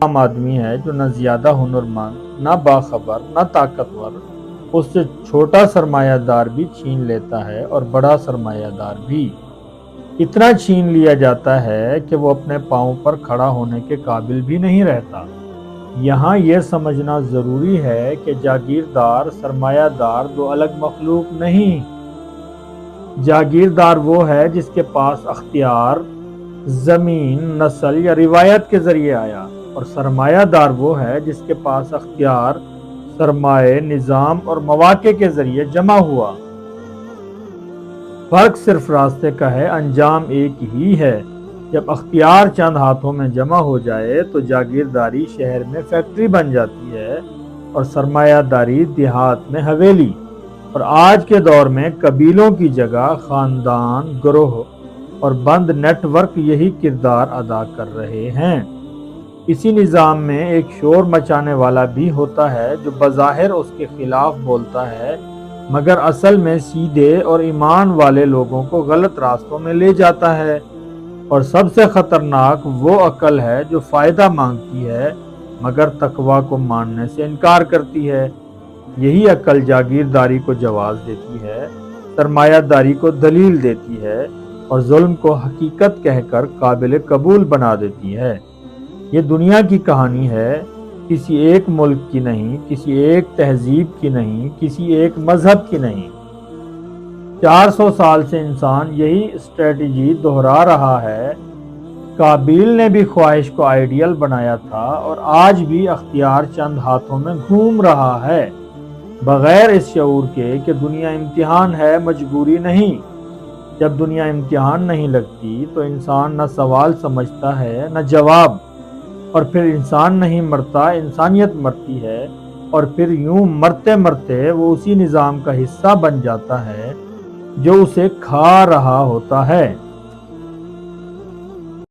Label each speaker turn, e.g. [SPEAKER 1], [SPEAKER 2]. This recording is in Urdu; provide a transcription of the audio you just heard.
[SPEAKER 1] عام آدمی ہے جو نہ زیادہ ہنرمند، نہ باخبر، نہ طاقتور، اس سے چھوٹا سرمایہ دار بھی چھین لیتا ہے اور بڑا سرمایہ دار بھی اتنا چھین لیا جاتا ہے کہ وہ اپنے پاؤں پر کھڑا ہونے کے قابل بھی نہیں رہتا۔ یہاں یہ سمجھنا ضروری ہے کہ جاگیردار سرمایہ دار دو الگ مخلوق نہیں۔ جاگیردار وہ ہے جس کے پاس اختیار زمین، نسل یا روایت کے ذریعے آیا، اور سرمایہ دار وہ ہے جس کے پاس اختیار سرمایہ، نظام اور مواقع کے ذریعے جمع ہوا۔ فرق صرف راستے کا ہے، انجام ایک ہی ہے۔ جب اختیار چند ہاتھوں میں جمع ہو جائے تو جاگیرداری شہر میں فیکٹری بن جاتی ہے اور سرمایہ داری دیہات میں حویلی، اور آج کے دور میں قبیلوں کی جگہ خاندان، گروہ اور بند نیٹ ورک یہی کردار ادا کر رہے ہیں۔ اسی نظام میں ایک شور مچانے والا بھی ہوتا ہے جو بظاہر اس کے خلاف بولتا ہے مگر اصل میں سیدھے اور ایمان والے لوگوں کو غلط راستوں میں لے جاتا ہے۔ اور سب سے خطرناک وہ عقل ہے جو فائدہ مانگتی ہے مگر تقویٰ کو ماننے سے انکار کرتی ہے۔ یہی عقل جاگیرداری کو جواز دیتی ہے، سرمایہ داری کو دلیل دیتی ہے اور ظلم کو حقیقت کہہ کر قابل قبول بنا دیتی ہے۔ یہ دنیا کی کہانی ہے، کسی ایک ملک کی نہیں، کسی ایک تہذیب کی نہیں، کسی ایک مذہب کی نہیں۔ 400 سال سے انسان یہی اسٹریٹجی دہرا رہا ہے۔ قابیل نے بھی خواہش کو آئیڈیل بنایا تھا اور آج بھی اختیار چند ہاتھوں میں گھوم رہا ہے، بغیر اس شعور کے کہ دنیا امتحان ہے، مجبوری نہیں۔ جب دنیا امتحان نہیں لگتی تو انسان نہ سوال سمجھتا ہے نہ جواب، اور پھر انسان نہیں مرتا، انسانیت مرتی ہے، اور پھر یوں مرتے مرتے وہ اسی نظام کا حصہ بن جاتا ہے جو اسے کھا رہا ہوتا ہے۔